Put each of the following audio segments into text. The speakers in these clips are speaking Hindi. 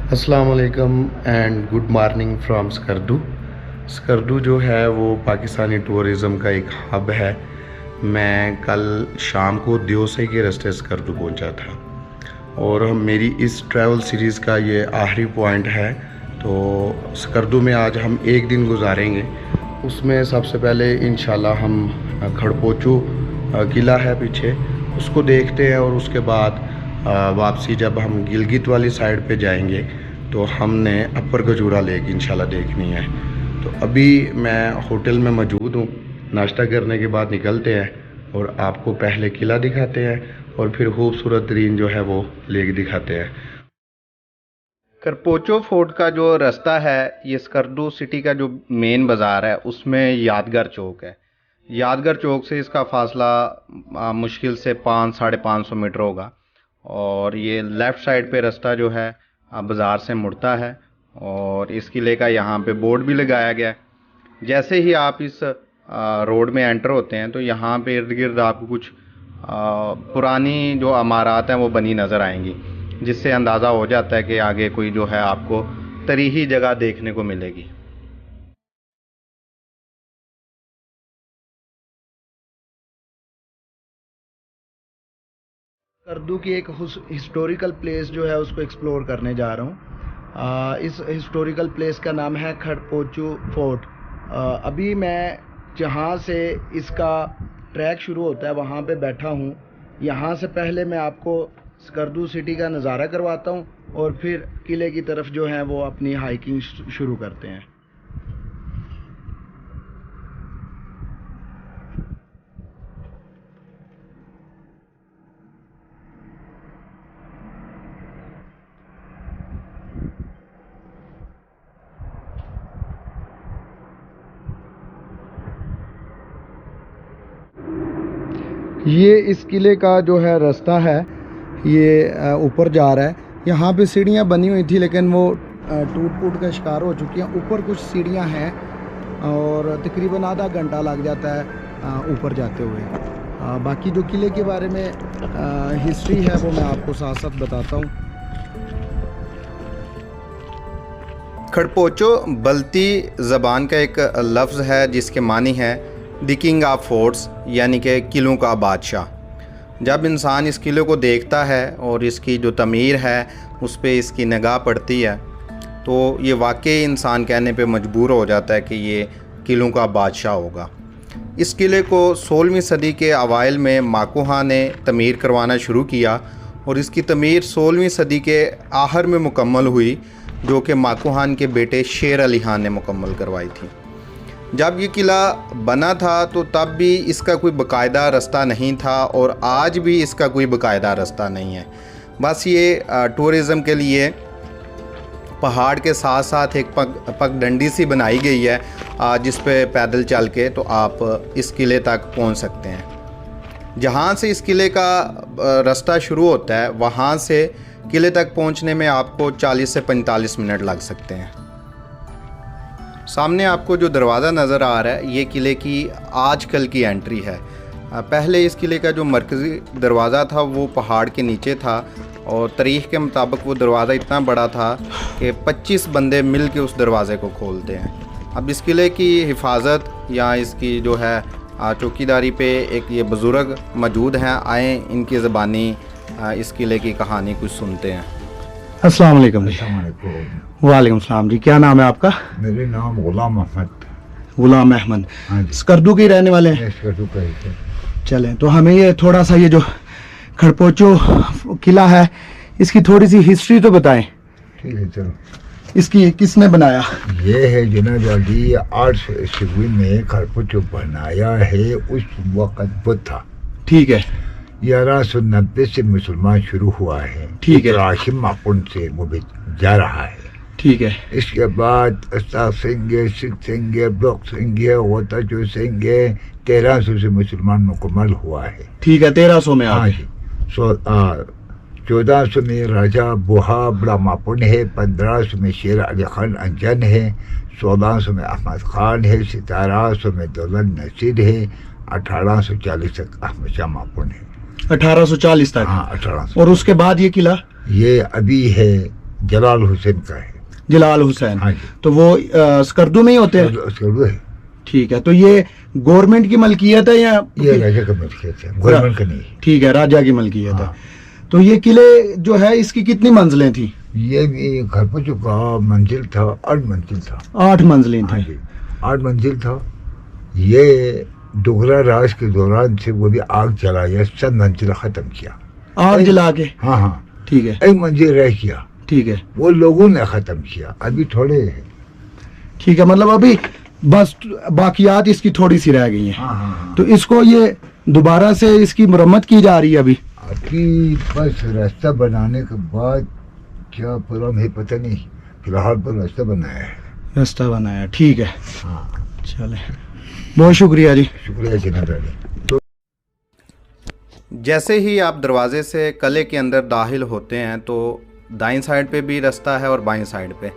अस्सलाम वालेकुम and good morning from Skardu. Skardu जो है वो पाकिस्तानी टूरिज़म का एक हब है। मैं कल शाम को दियोसे के रास्ते स्कर्दू पहुंचा था और मेरी इस ट्रैवल सीरीज़ का ये आखिरी पॉइंट है। तो स्कर्दू में आज हम एक दिन गुजारेंगे। उसमें सबसे पहले इंशाल्लाह हम खड़पोचू किला है पीछे, उसको देखते हैं और उसके बाद वापसी जब हम गिलगित वाली साइड पे जाएंगे तो हमने अपर गजूरा लेक इंशाल्लाह देखनी है। तो अभी मैं होटल में मौजूद हूँ। नाश्ता करने के बाद निकलते हैं और आपको पहले किला दिखाते हैं और फिर खूबसूरत तरीन जो है वो लेक दिखाते हैं। करपोचो फोर्ट का जो रास्ता है, ये स्कर्दू सिटी का जो मेन बाज़ार है उसमें यादगार चौक है। यादगार चौक से इसका फासला मुश्किल से 500-550 मीटर होगा और ये लेफ़्ट साइड पे रास्ता जो है बाज़ार से मुड़ता है और इस किले का यहाँ पे बोर्ड भी लगाया गया है। जैसे ही आप इस रोड में एंटर होते हैं तो यहाँ पे इर्द गिर्द आपको कुछ पुरानी जो इमारत हैं वो बनी नज़र आएंगी, जिससे अंदाज़ा हो जाता है कि आगे कोई जो है आपको तरीही जगह देखने को मिलेगी। स्कर्दू की एक हिस्टोरिकल प्लेस जो है उसको एक्सप्लोर करने जा रहा हूँ। इस हिस्टोरिकल प्लेस का नाम है खड़पोचू फोर्ट। अभी मैं जहाँ से इसका ट्रैक शुरू होता है वहाँ पे बैठा हूँ। यहाँ से पहले मैं आपको स्कर्दू सिटी का नज़ारा करवाता हूँ और फिर किले की तरफ जो है वो अपनी हाइकिंग शुरू करते हैं। ये इस किले का जो है रास्ता है, ये ऊपर जा रहा है। यहाँ पे सीढ़ियाँ बनी हुई थी लेकिन वो टूट का शिकार हो चुकी हैं। ऊपर कुछ सीढ़ियाँ हैं और तकरीबन आधा घंटा लग जाता है ऊपर जाते हुए। बाकी जो किले के बारे में हिस्ट्री है वो मैं आपको साथ साथ बताता हूँ। खड़पोचो बल्ती ज़बान का एक लफ्ज़ है जिसके मानी है द किंग ऑफ फोर्ट्स, यानी कि किलों का बादशाह। जब इंसान इस किले को देखता है और इसकी जो तमीर है उस पर इसकी निगाह पड़ती है तो ये वाकई इंसान कहने पे मजबूर हो जाता है कि ये किलों का बादशाह होगा। इस किले को 16वीं सदी के अवाइल में माकुहा ने तमीर करवाना शुरू किया और इसकी तमीर 16वीं सदी के आखिर में मुकम्मल हुई, जो कि माकुहान के बेटे शेर अली खान ने मुकम्मल करवाई थी। जब ये किला बना था तो तब भी इसका कोई बाकायदा रास्ता नहीं था और आज भी इसका कोई बाकायदा रास्ता नहीं है। बस ये टूरिज़म के लिए पहाड़ के साथ साथ एक पगडंडी सी बनाई गई है जिस पे पैदल चल के तो आप इस किले तक पहुंच सकते हैं। जहां से इस किले का रास्ता शुरू होता है वहां से किले तक पहुंचने में आपको 40 से 45 मिनट लग सकते हैं। सामने आपको जो दरवाज़ा नज़र आ रहा है ये किले की आजकल की एंट्री है। पहले इस किले का जो मरकज़ी दरवाज़ा था वो पहाड़ के नीचे था और तारीख़ के मुताबिक वो दरवाज़ा इतना बड़ा था कि 25 बंदे मिल के उस दरवाज़े को खोलते हैं। अब इस किले की हिफाजत या इसकी जो है चौकीदारी पे एक ये बुज़ुर्ग मौजूद हैं। आए इनकी ज़बानी इस किले की कहानी कुछ सुनते हैं। अस्सलाम वालेकुम जी। वालेकुम सलाम जी। क्या नाम है आपका? मेरे नाम गुलाम अहमद। गुलाम अहमद। हाँ जी। स्कर्दू के रहने वाले हैं? स्कर्दू का ही है। चलें तो हमें ये थोड़ा सा ये जो खड़पोचो किला है इसकी थोड़ी सी हिस्ट्री तो बताएं। ठीक है चलो। इसकी किसने बनाया? ये है जनाब अली 800 ईस्वी में खड़पोचो बनाया है। उस वक्त वो था। ठीक है। 1190 से मुसलमान शुरू हुआ है। ठीक है। राशिम मापुन से वो भी जा रहा है। ठीक है। इसके बाद अस्ता सिंह है, सिख सिंह है, ब्लॉक सिंह है, होता जो सिंह है। 1300 से मुसलमान मुकम्मल हुआ है। ठीक है। 1300 में हाँ जी। 1400 में राजा बुहा बड़ा मापुन है। 1500 में शेर अली खान अंजन है। 1600 में अहमद खान है। 1700 में दौलत नसीर है। 1840 तक अहमद शाह मापुन है। 1840 तक? हाँ 1800। और उसके बाद ये किला? ये अभी है जलाल हुसैन का है। जलाल हुसैन। हाँ जी। तो वो स्कर्दू में ही होते हैं? स्कर्दू है। ठीक है, तो ये गवर्नमेंट की मलकियत है या ये राजा का मलकियत है, गवर्नमेंट का नहीं। ठीक है, राजा की मलकियत है। हाँ। तो ये किले जो है इसकी कितनी मंजिलें थी? ये घर पर जो का मंजिल था 8 मंजिल था। 8 मंजिलें हाँ थी। जी, 8 मंजिल था। ये डोगरा राज के दौरान से वो भी आग जलाया, चंद मंजिल खत्म किया, आग जला के। हाँ हाँ, ठीक है। एक मंजिल रह गया, ठीक है। वो लोगों ने खत्म किया, अभी थोड़े हैं। ठीक है, मतलब अभी बस बाकियात इसकी थोड़ी सी रह गई हैं। हाँ हाँ हाँ। तो इसको ये दोबारा से इसकी मरम्मत की जा रही है अभी बस रास्ता बनाने के बाद क्या प्रॉब्लम है पता नहीं, फिलहाल पर रास्ता बनाया है। रास्ता बनाया, ठीक है। हाँ, चले, बहुत शुक्रिया जी। शुक्रिया जनाब अली। जैसे ही आप दरवाजे से किले के अंदर दाखिल होते हैं तो दाईं साइड पे भी रास्ता है और बाईं साइड पे।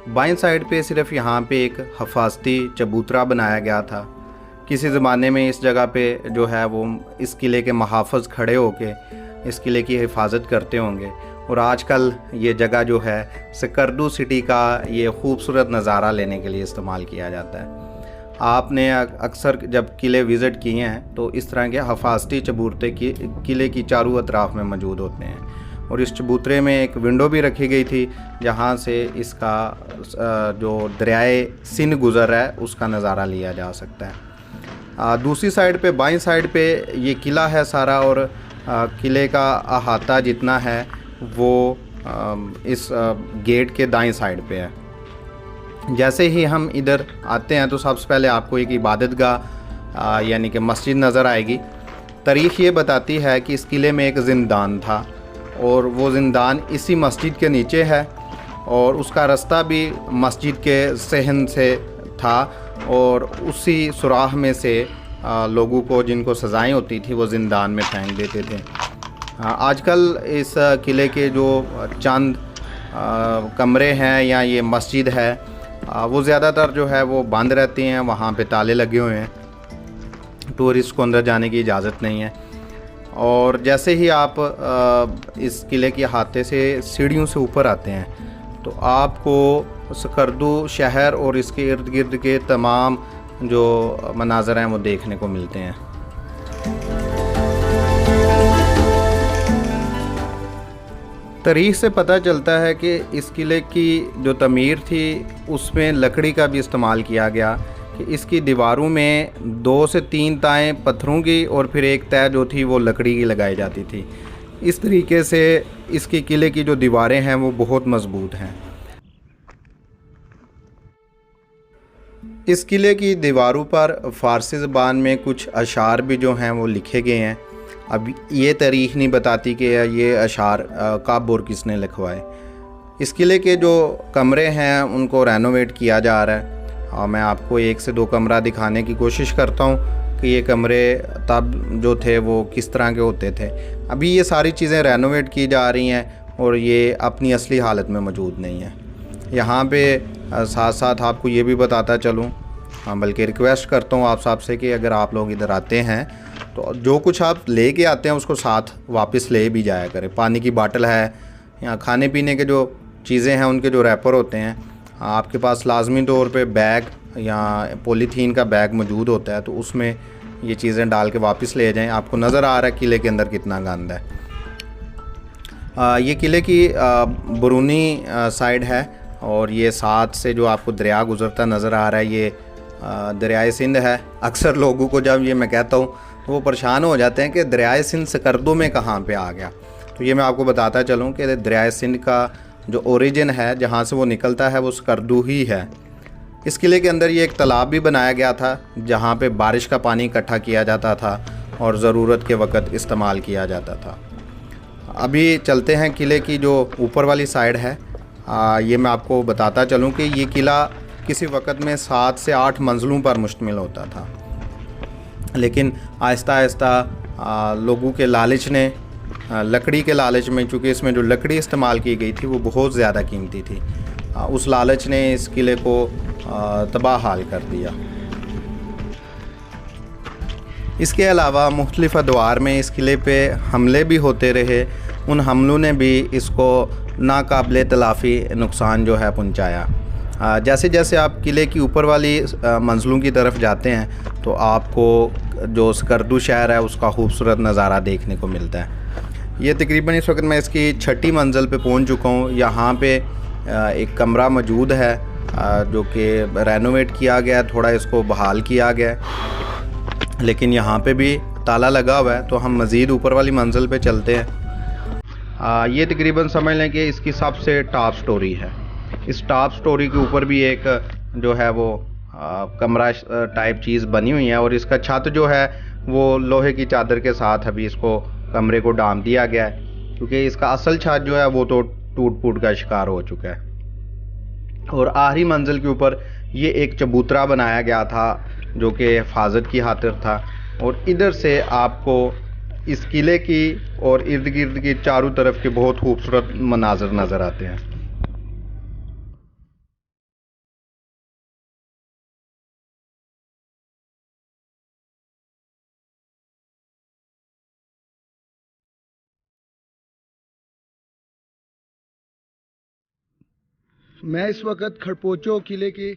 बाईं साइड पे सिर्फ यहाँ पे एक हिफाजती चबूतरा बनाया गया था। किसी ज़माने में इस जगह पे जो है वो इस किले के महाफ़ज़ खड़े होके इस किले की हिफाजत करते होंगे, और आजकल ये जगह जो है स्कर्दू सिटी का ये खूबसूरत नज़ारा लेने के लिए इस्तेमाल किया जाता है। आपने अक्सर जब किले विज़िट किए हैं तो इस तरह के हिफाजती चबूतरे की किले की चारों अतराफ़ में मौजूद होते हैं, और इस चबूतरे में एक विंडो भी रखी गई थी जहाँ से इसका जो दरियाए सिंध गुज़र है उसका नज़ारा लिया जा सकता है। दूसरी साइड पे बाईं साइड पे ये किला है सारा, और किले का अहाता जितना है वो इस गेट के दाईं साइड पे है। जैसे ही हम इधर आते हैं तो सबसे पहले आपको एक इबादतगाह यानी कि मस्जिद नज़र आएगी। तारीख़ ये बताती है कि इस किले में एक ज़िंदान था, और वो ज़िंदान इसी मस्जिद के नीचे है, और उसका रास्ता भी मस्जिद के सहन से था, और उसी सुराह में से लोगों को जिनको सज़ाएं होती थी वो ज़िंदान में फेंक देते थे। आजकल इस किले के जो चंद कमरे हैं या ये मस्जिद है वो ज़्यादातर जो है वो बंद रहती हैं, वहाँ पे ताले लगे हुए हैं, टूरिस्ट को अंदर जाने की इजाज़त नहीं है। और जैसे ही आप इस किले के अहाते से सीढ़ियों से ऊपर आते हैं तो आपको स्कर्दू शहर और इसके इर्द गिर्द के तमाम जो मनाज़र हैं वो देखने को मिलते हैं। तारीख़ से पता चलता है कि इस किले की जो तमीर थी उसमें लकड़ी का भी इस्तेमाल किया गया, कि इसकी दीवारों में 2 से 3 ताएँ पत्थरों की और फिर एक तय जो थी वो लकड़ी की लगाई जाती थी। इस तरीके से इसकी किले की जो दीवारें हैं वो बहुत मज़बूत हैं। इस किले की दीवारों पर फ़ारसी ज़बान में कुछ अशार भी जो हैं वो लिखे गए हैं। अब ये तारीख़ नहीं बताती कि ये अशार कब और किसने लिखवाए। इस किले के जो कमरे हैं उनको रेनोवेट किया जा रहा है, और मैं आपको 1 से 2 कमरा दिखाने की कोशिश करता हूँ कि ये कमरे तब जो थे वो किस तरह के होते थे। अभी ये सारी चीज़ें रेनोवेट की जा रही हैं और ये अपनी असली हालत में मौजूद नहीं है। यहाँ पे साथ साथ आपको ये भी बताता चलूँ, बल्कि रिक्वेस्ट करता हूँ आप सब से कि अगर आप लोग इधर आते हैं तो जो कुछ आप ले के आते हैं उसको साथ वापस ले भी जाया करें। पानी की बाटल है या खाने पीने के जो चीज़ें हैं उनके जो रैपर होते हैं, आपके पास लाजमी तौर पे बैग या पॉलीथीन का बैग मौजूद होता है, तो उसमें ये चीज़ें डाल के वापस ले जाएं। आपको नज़र आ रहा है किले के अंदर कितना गंद है। ये किले की बरूनी साइड है, और ये साथ से जो आपको दरिया गुज़रता नज़र आ रहा है ये दरियाए सिंध है। अक्सर लोगों को जब ये मैं कहता हूँ तो वो परेशान हो जाते हैं कि दरियाए सिंध स्कर्दू में कहाँ पे आ गया। तो ये मैं आपको बताता चलूँ कि दरियाए सिंध का जो ओरिजिन है, जहाँ से वो निकलता है, वो स्कर्दू ही है। इस किले के अंदर ये एक तालाब भी बनाया गया था जहाँ पे बारिश का पानी इकट्ठा किया जाता था और ज़रूरत के वक़्त इस्तेमाल किया जाता था। अभी चलते हैं किले की जो ऊपर वाली साइड है। ये मैं आपको बताता चलूँ कि ये किला किसी वक़्त में 7 से 8 मंजिलों पर मुश्तमिल होता था, लेकिन आहिस्ता आहिस्ता लोगों के लालच ने, लकड़ी के लालच में, चूँकि इसमें जो लकड़ी इस्तेमाल की गई थी वो बहुत ज़्यादा कीमती थी, उस लालच ने इस किले को तबाह हाल कर दिया। इसके अलावा मुख्तलिफ़ अदवार में इस किले पे हमले भी होते रहे। उन हमलों ने भी इसको नाकाबिले तलाफ़ी नुकसान जो है पहुंचाया। जैसे जैसे आप किले की ऊपर वाली मंजिलों की तरफ जाते हैं तो आपको जो स्कर्दू शहर है उसका खूबसूरत नज़ारा देखने को मिलता है। ये तकरीबन इस वक्त मैं इसकी 6ठी मंजिल पे पहुंच चुका हूँ। यहाँ पे एक कमरा मौजूद है जो कि रेनोवेट किया गया है, थोड़ा इसको बहाल किया गया है, लेकिन यहाँ पे भी ताला लगा हुआ है। तो हम मज़ीद ऊपर वाली मंजिल पे चलते हैं। ये तकरीबन समझ लें कि इसकी सबसे टॉप स्टोरी है। इस टॉप स्टोरी के ऊपर भी एक जो है वो कमरा टाइप चीज़ बनी हुई है, और इसका छत जो है वो लोहे की चादर के साथ अभी इसको कमरे को डाम दिया गया है, क्योंकि इसका असल छत जो है वो तो टूट फूट का शिकार हो चुका है। और आखिरी मंजिल के ऊपर ये एक चबूतरा बनाया गया था जो कि हिफाजत की खातिर था, और इधर से आपको इस किले की और इर्द गिर्द की चारों तरफ के बहुत खूबसूरत मनाजर नज़र आते हैं। मैं इस वक्त खड़पोचो किले की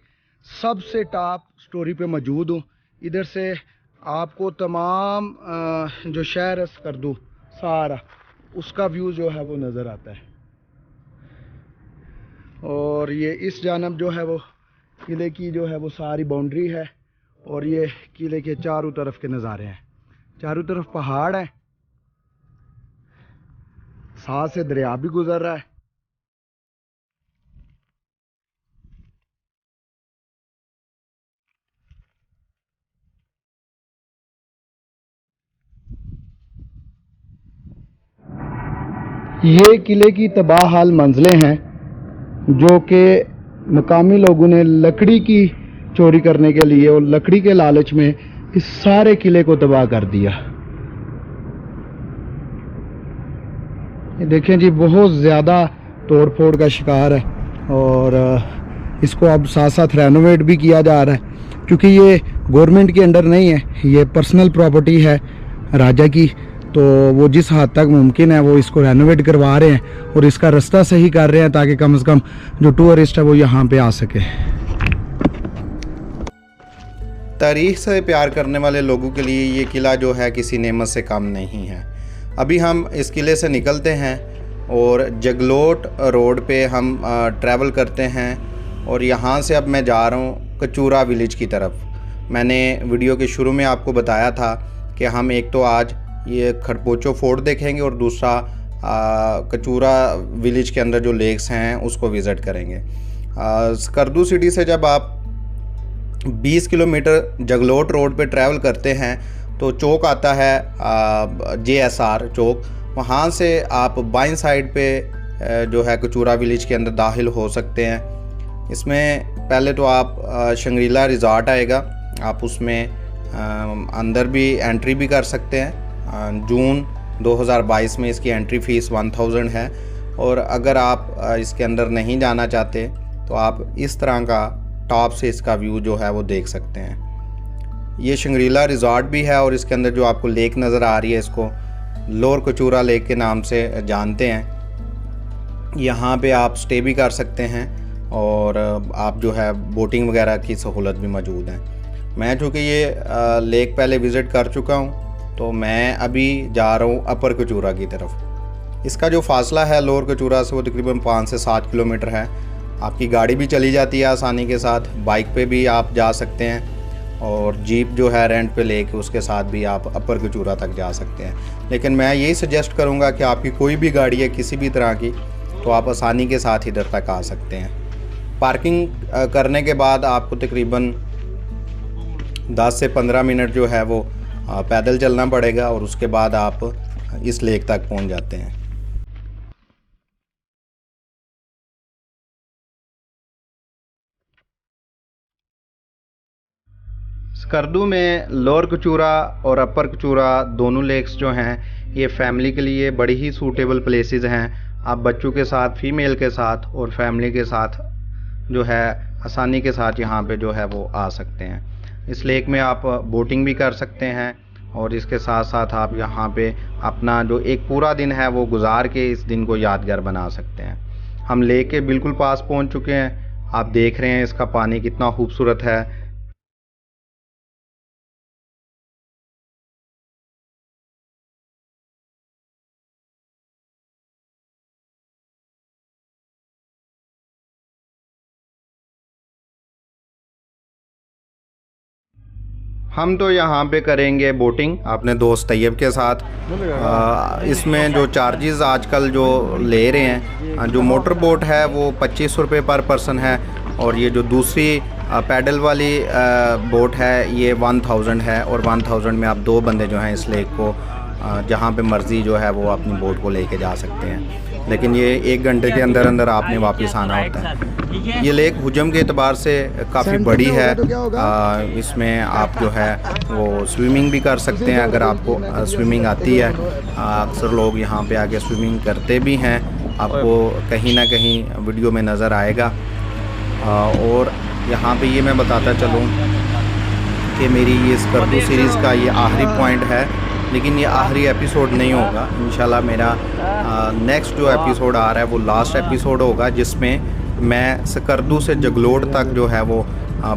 सबसे टॉप स्टोरी पे मौजूद हूँ। इधर से आपको तमाम जो शहर है स्कर्दू सारा उसका व्यू जो है वो नज़र आता है, और ये इस जानब जो है वो किले की जो है वो सारी बाउंड्री है, और ये किले के चारों तरफ के नज़ारे हैं। चारों तरफ पहाड़ है, साथ से दरिया भी गुजर रहा है। ये किले की तबाह हाल मंजिलें हैं जो कि मकामी लोगों ने लकड़ी की चोरी करने के लिए और लकड़ी के लालच में इस सारे किले को तबाह कर दिया। ये देखें जी, बहुत ज़्यादा तोड़ फोड़ का शिकार है, और इसको अब साथ साथ रेनोवेट भी किया जा रहा है, क्योंकि ये गवर्नमेंट के अंडर नहीं है, ये पर्सनल प्रॉपर्टी है राजा की। तो वो जिस हद तक मुमकिन है वो इसको रेनोवेट करवा रहे हैं और इसका रास्ता सही कर रहे हैं, ताकि कम से कम जो टूरिस्ट है वो यहाँ पे आ सके। तारीख से प्यार करने वाले लोगों के लिए ये किला जो है किसी नेमत से कम नहीं है। अभी हम इस किले से निकलते हैं और जगलोट रोड पे हम ट्रैवल करते हैं, और यहाँ से अब मैं जा रहा हूँ कचूरा विलेज की तरफ। मैंने वीडियो के शुरू में आपको बताया था कि हम एक तो आज ये खड़पोचो फोर्ट देखेंगे और दूसरा कचूरा विलेज के अंदर जो लेक्स हैं उसको विज़िट करेंगे। स्कर्दू सिटी से जब आप 20 किलोमीटर जगलोट रोड पे ट्रैवल करते हैं तो चौक आता है JSR चौक। वहाँ से आप बाईं साइड पे जो है कचूरा विलेज के अंदर दाखिल हो सकते हैं। इसमें पहले तो आप शंग्रीला रिज़ॉर्ट आएगा, आप उसमें अंदर भी एंट्री भी कर सकते हैं। जून 2022 में इसकी एंट्री फ़ीस 1000 है, और अगर आप इसके अंदर नहीं जाना चाहते तो आप इस तरह का टॉप से इसका व्यू जो है वो देख सकते हैं। ये शंग्रीला रिज़ॉर्ट भी है, और इसके अंदर जो आपको लेक नज़र आ रही है इसको लोअर कचूरा लेक के नाम से जानते हैं। यहाँ पे आप स्टे भी कर सकते हैं, और आप जो है बोटिंग वगैरह की सहूलत भी मौजूद है। मैं चूँकि ये लेक पहले विज़िट कर चुका हूँ तो मैं अभी जा रहा हूँ अपर कचूरा की तरफ। इसका जो फासला है लोअर कचूरा से वो तकरीबन 5 से 7 किलोमीटर है। आपकी गाड़ी भी चली जाती है आसानी के साथ, बाइक पे भी आप जा सकते हैं, और जीप जो है रेंट पे लेके उसके साथ भी आप अपर कचूरा तक जा सकते हैं। लेकिन मैं यही सजेस्ट करूँगा कि आपकी कोई भी गाड़ी है किसी भी तरह की तो आप आसानी के साथ इधर तक आ सकते हैं। पार्किंग करने के बाद आपको तकरीबन 10 से 15 मिनट जो है वो पैदल चलना पड़ेगा, और उसके बाद आप इस लेक तक पहुंच जाते हैं। स्कर्दू में लोअर कचूरा और अपर कचूरा दोनों लेक्स जो हैं ये फैमिली के लिए बड़ी ही सूटेबल प्लेसेस हैं। आप बच्चों के साथ, फीमेल के साथ और फैमिली के साथ जो है आसानी के साथ यहाँ पे जो है वो आ सकते हैं। इस लेक में आप बोटिंग भी कर सकते हैं, और इसके साथ साथ आप यहाँ पे अपना जो एक पूरा दिन है वो गुजार के इस दिन को यादगार बना सकते हैं। हम लेक के बिल्कुल पास पहुंच चुके हैं। आप देख रहे हैं इसका पानी कितना खूबसूरत है। हम तो यहाँ पे करेंगे बोटिंग अपने दोस्त तैयब के साथ। इसमें जो चार्जेस आजकल जो ले रहे हैं, जो मोटर बोट है वो 25 रुपये पर पर्सन है, और ये जो दूसरी पैडल वाली बोट है ये 1000 है, और 1000 में आप 2 बंदे जो हैं इस लेक को जहाँ पे मर्ज़ी जो है वो अपनी बोट को लेके जा सकते हैं। लेकिन ये 1 घंटे के अंदर अंदर आपने वापस आना होता है। ये लेक हुजम के एतबार से काफ़ी बड़ी है। इसमें आप जो है वो स्विमिंग भी कर सकते हैं अगर आपको स्विमिंग आती है। अक्सर लोग यहाँ पे आके स्विमिंग करते भी हैं, आपको कहीं ना कहीं वीडियो में नज़र आएगा। और यहाँ पे ये मैं बताता चलूँ कि मेरी ये स्कर्दू सीरीज़ का ये आखिरी पॉइंट है, लेकिन ये आखिरी एपिसोड नहीं होगा। इंशाल्लाह मेरा नेक्स्ट जो एपिसोड आ रहा है वो लास्ट एपिसोड होगा, जिसमें मैं स्कर्दू से जगलोट तक जो है वो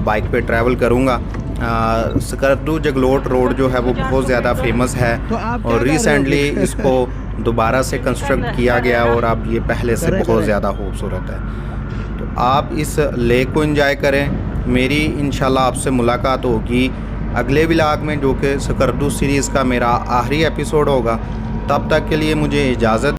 बाइक पे ट्रैवल करूँगा। स्कर्दू जगलोट रोड जो है वो बहुत ज़्यादा फेमस है, और रिसेंटली इसको दोबारा से कंस्ट्रक्ट किया गया, और अब ये पहले से बहुत ज़्यादा खूबसूरत है। तो आप इस लेक को एंजॉय करें। मेरी इंशाल्लाह आपसे मुलाकात होगी अगले व्लॉग में, जो कि स्कर्दू सीरीज़ का मेरा आखिरी एपिसोड होगा। तब तक के लिए मुझे इजाज़त